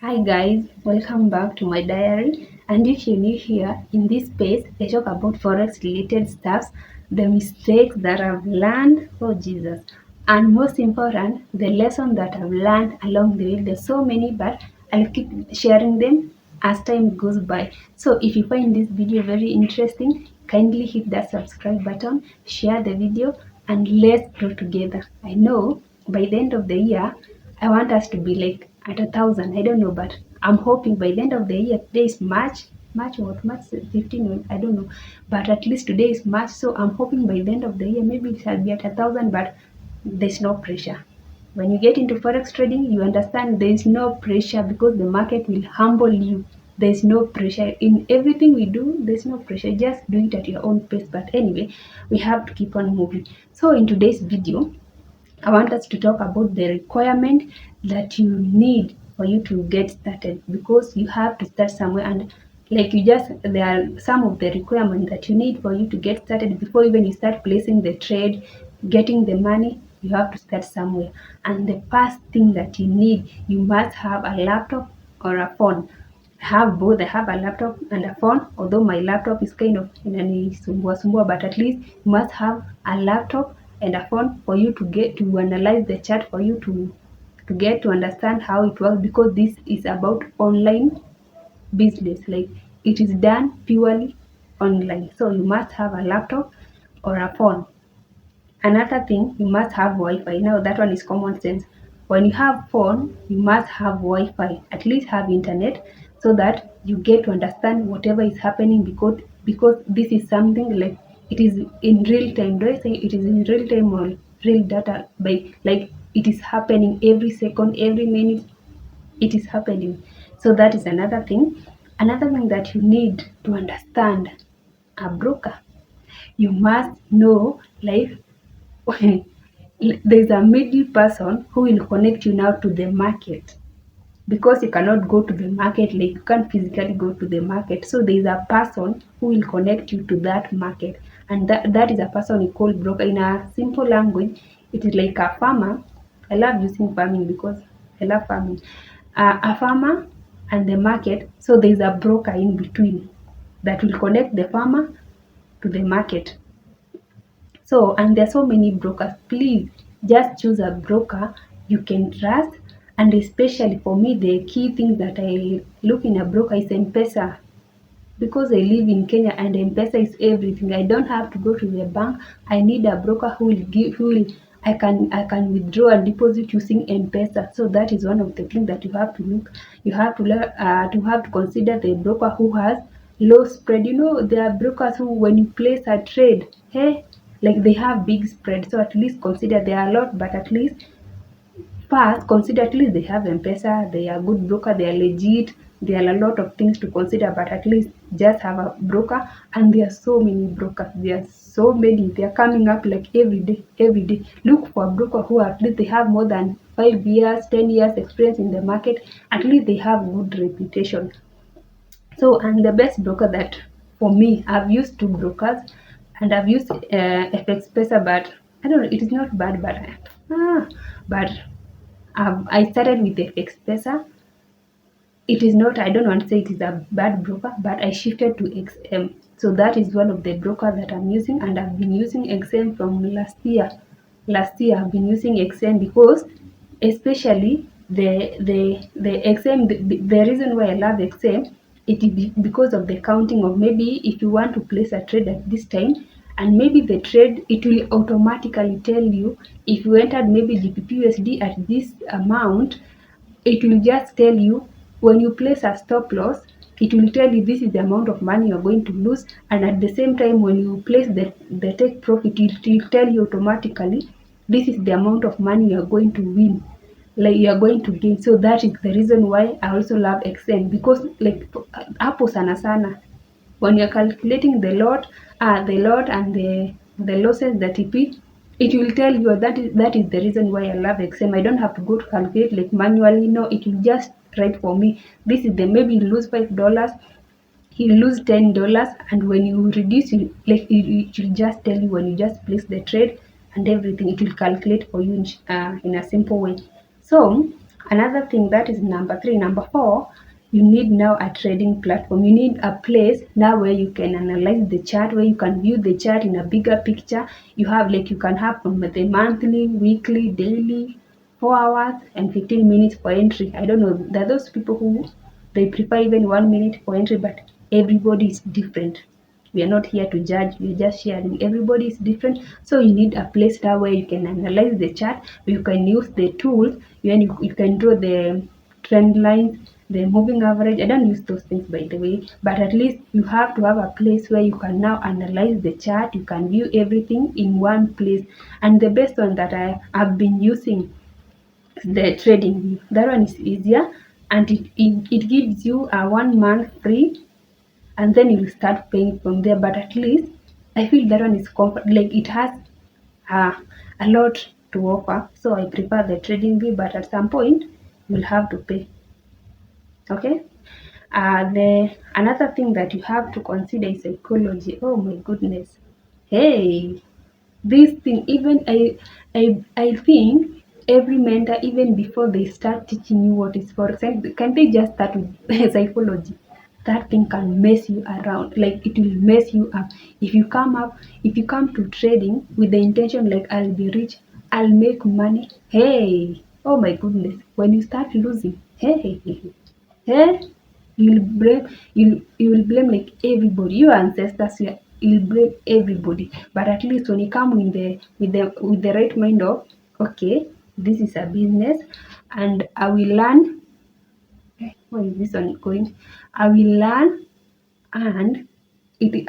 Hi guys, welcome back to my diary. And if you're new here, in this space, I talk about forex related stuff, the mistakes that I've learned, oh Jesus, and most important, the lesson that I've learned along the way. There's so many, but I'll keep sharing them as time goes by. So if you find this video very interesting, kindly hit that subscribe button, share the video, and let's grow together. I know by the end of the year, I want us to be like at 1,000. I don't know, but I'm hoping by the end of the year. Today is March what? March 15. I don't know, but at least today is March. So I'm hoping by the end of the year, maybe it shall be at 1,000. But there's no pressure. When you get into forex trading, you understand there is no pressure because the market will humble you. There's no pressure in everything we do. There's no pressure. Just do it at your own pace. But anyway, we have to keep on moving. So in today's video, I want us to talk about the requirement that you need for you to get started, because you have to start somewhere. And there are some of the requirements that you need for you to get started. Before even you start placing the trade, getting the money, you have to start somewhere. And the first thing that you need, you must have a laptop or a phone. I have both. I have a laptop and a phone, although my laptop is kind of sumbua, but at least you must have a laptop and a phone for you to get to analyze the chart, for you to get to understand how it works, because this is about online business. Like, it is done purely online. So you must have a laptop or a phone. Another thing, you must have Wi-Fi. Now that one is common sense. When you have phone, you must have Wi-Fi, at least have internet, so that you get to understand whatever is happening, because this is something like it is in real time. Do I say it is in real time or real data? By like it is happening every second, every minute, it is happening. So that is another thing. Another thing that you need to understand, a broker. You must know, like, there's a middle person who will connect you now to the market, because you cannot go to the market, like you can't physically go to the market. So there is a person who will connect you to that market, and that is a person we call broker. In a simple language, it is like a farmer. I love using farming because I love farming. A farmer and the market. So there is a broker in between that will connect the farmer to the market. So, and there are so many brokers. Please just choose a broker you can trust. And especially for me, the key thing that I look in a broker is M-Pesa, because I live in Kenya and M-Pesa is everything. I don't have to go to the bank. I need a broker I can withdraw and deposit using M-Pesa. So that is one of the things that you have to look. You have to learn to have to consider the broker who has low spread. There are brokers who, when you place a trade, hey, like they have big spread. So at least consider, they are a lot, but at least first, consider at least they have M-Pesa, they are good broker, they are legit. There are a lot of things to consider, but at least just have a broker. And there are so many brokers. There are so many. They are coming up like every day, every day. Look for a broker who at least they have more than 5 years, 10 years experience in the market. At least they have good reputation. So, and the best broker that for me, I've used two brokers, and I've used FX Pesa, but I don't know, it is not bad, but I started with FX Pesa. It is not, I don't want to say it is a bad broker, but I shifted to XM. So that is one of the brokers that I'm using, and I've been using XM from last year. Last year I've been using XM because, especially the XM, the reason why I love XM, it is because of the counting of, maybe if you want to place a trade at this time, and maybe the trade, it will automatically tell you if you entered maybe GBP at this amount. It will just tell you, when you place a stop loss, it will tell you this is the amount of money you're going to lose. And at the same time, when you place the take profit, it will tell you automatically this is the amount of money you're going to win, like you're going to gain. So that is the reason why I also love XM, because like hapo sana sana, when you're calculating the lot and the losses that it will tell you. That is the reason why I love XM. I don't have to go to calculate like manually. No, it will just write for me. This is the, maybe you lose $5, you lose $10, and when you reduce, it will just tell you when you just place the trade and everything. It will calculate for you in a simple way. So Another thing, that is number 3. Number 4, you need now a trading platform. You need a place now where you can analyze the chart, where you can view the chart in a bigger picture. You have, like, you can have from the monthly, weekly, daily, 4 hours and 15 minutes for entry. I don't know, there are those people who they prefer even 1 minute for entry, but everybody is different. We are not here to judge, we're just sharing. Everybody is different. So you need a place now where you can analyze the chart, you can use the tools, you can draw the trend lines, the moving average. I don't use those things, by the way, but at least you have to have a place where you can now analyze the chart, you can view everything in one place. And the best one that I have been using is the trading view. That one is easier, and it gives you a 1 month free, and then you'll start paying from there. But at least I feel that one is comfort, like it has uh, a lot to offer. So I prefer the trading view, but at some point you'll have to pay. Okay. The another thing that you have to consider is psychology. Oh my goodness. Hey, this thing, even I think every mentor, even before they start teaching you what is forex, can they just start with psychology? That thing can mess you around, like it will mess you up. If you come to trading with the intention like I'll be rich, I'll make money, hey, oh my goodness, when you start losing, hey, you will blame like everybody, your ancestors, you'll blame everybody. But at least when you come in the with the right mind of, okay, this is a business and I will learn. Where is this one going? I will learn, and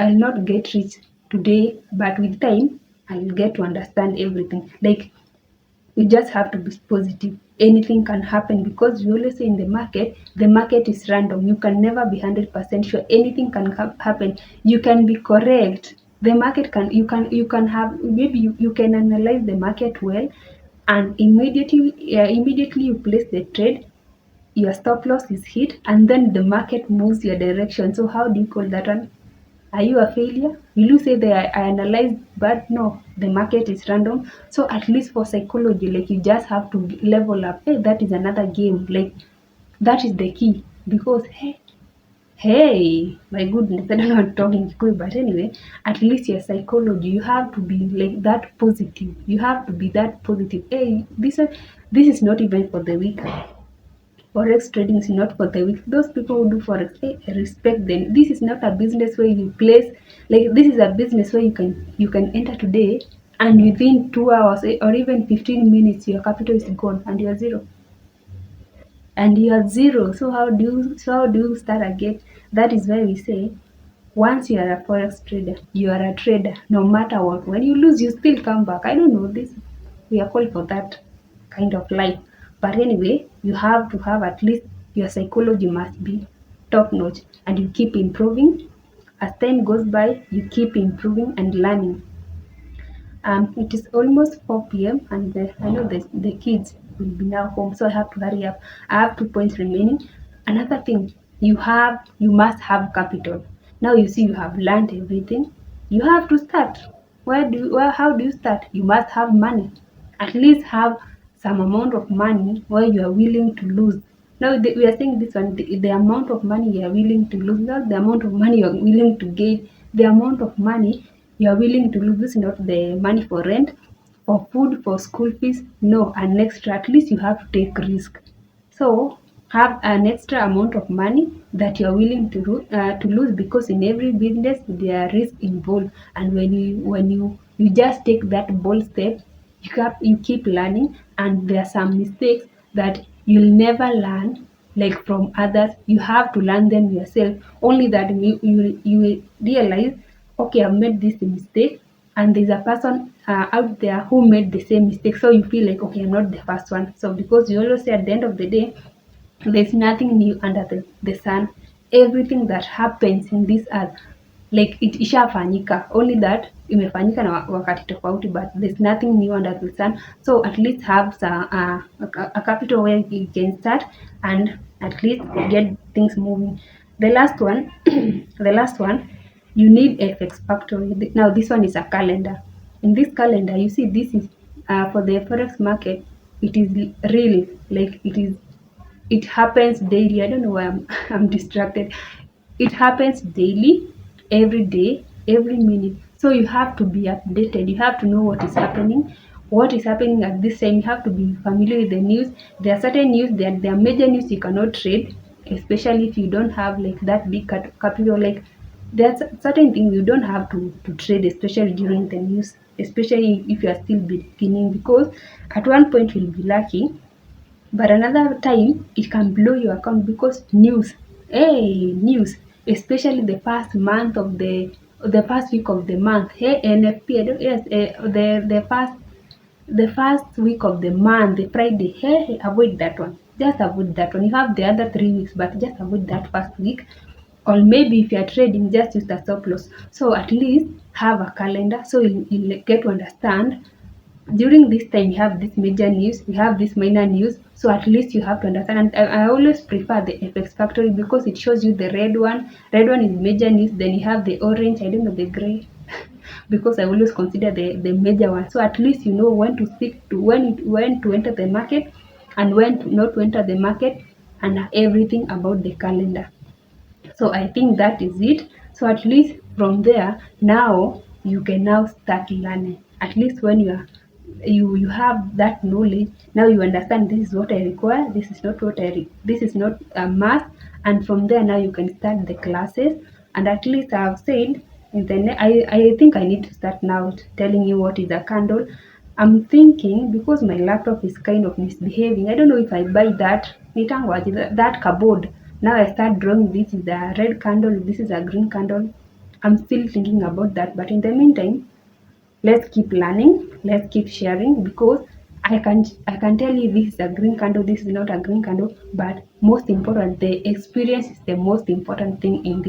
I'll not get rich today, but with time I'll get to understand everything. Like, you just have to be positive. Anything can happen, because we always say in the market is random. You can never be 100% sure. Anything can happen. You can be correct. The market can, you can have, maybe you can analyze the market well, and immediately you place the trade, your stop loss is hit, and then the market moves your direction. So how do you call that one? Are you a failure? Will you say that I analyzed, but no, the market is random? So at least for psychology, like, you just have to level up. Hey, that is another game. Like, that is the key, because my goodness, I don't know what talking Kikuyu, but anyway, at least your psychology, you have to be like that positive. You have to be that positive. Hey, this is not even for the weak. Forex trading is not for the weak. Those people who do forex, I respect them. This is not a business where you place, like, this is a business where you can enter today, and within 2 hours, or even 15 minutes, your capital is gone and you're zero. And you're zero. So how do you start again? That is why we say, once you are a forex trader, you are a trader. No matter what, when you lose, you still come back. I don't know this. We are called for that kind of life. But anyway, you have to have, at least your psychology must be top notch, and you keep improving. As time goes by, you keep improving and learning. It is almost 4 p.m. and I know the kids will be now home, so I have to hurry up. I have 2 points remaining. Another thing, you must have capital. Now you see, you have learned everything. You have to start. How do you start? You must have money. At least have some amount of money where you are willing to lose. Now we are saying this one, the amount of money you are willing to lose, not the amount of money you are willing to gain. The amount of money you are willing to lose. This is not the money for rent, for food, for school fees. No, an extra. At least you have to take risk. So have an extra amount of money that you are willing to lose, because in every business there are risks involved. And when you just take that bold step, you keep learning, and there are some mistakes that you'll never learn like from others. You have to learn them yourself. Only that you will realize, okay, I've made this mistake, and there's a person out there who made the same mistake. So you feel like, okay, I'm not the first one. So because you always say, at the end of the day, there's nothing new under the sun. Everything that happens in this earth, like, it ishafanyika, only that imefanyika na wakati tofauti, but there's nothing new under the sun. So at least have a capital where you can start, and at least get things moving. The last one, the last one, you need FX factory. Now this one is a calendar. In this calendar, you see, this is for the forex market. It is real, like, it is it happens daily. I don't know why I'm distracted. It happens daily, every day, every minute. So you have to be updated. You have to know what is happening. What is happening at this time? You have to be familiar with the news. There are certain news that there are major news you cannot trade, especially if you don't have like that big capital. Like there's certain things you don't have to trade, especially during the news, especially if you are still beginning, because at one point you'll be lucky, but another time it can blow your account because news, hey, news, especially the past month of the past week of the month, hey, NFP, yes, the first week of the month, the Friday, hey, avoid that one. Just avoid that one. You have the other 3 weeks, but just avoid that first week. Or maybe if you are trading, just use the stop loss. So at least have a calendar so you'll get to understand during this time you have this major news, you have this minor news, so at least you have to understand. And I always prefer the FX Factory because it shows you the red one is major news, then you have the orange, I don't know, the gray, because I always consider the major one, so at least you know when to stick to, when to enter the market and when to not to enter the market, and everything about the calendar. So I think that is it. So at least from there, now you can now start learning. At least when you have that knowledge, now you understand this is what I require, this is not what this is not a must, and from there now you can start the classes. And at least I've said in the I think I need to start now telling you what is a candle. I'm thinking because my laptop is kind of misbehaving. I don't know if I buy that cupboard. Now I start drawing, this is a red candle, this is a green candle. I'm still thinking about that. But in the meantime, let's keep learning, let's keep sharing, because I can tell you this is a green candle, this is not a green candle, but most important, the experience is the most important thing in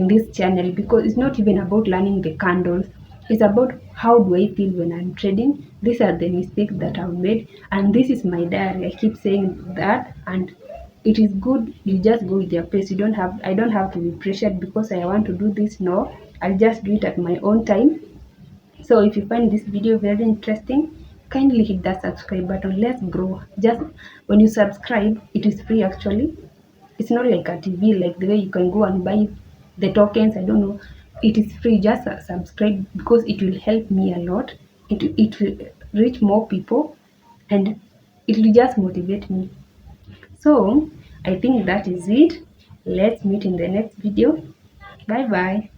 this channel, because it's not even about learning the candles, it's about how do I feel when I'm trading. These are the mistakes that I've made, and this is my diary. I keep saying that, and it is good you just go with your pace. I don't have to be pressured because I want to do this. No, I'll just do it at my own time. So if you find this video very interesting, kindly hit that subscribe button. Let's grow. Just when you subscribe, it is free actually. It's not like a TV, like the way you can go and buy the tokens. I don't know. It is free. Just subscribe because it will help me a lot. It will reach more people, and it will just motivate me. So I think that is it. Let's meet in the next video. Bye bye.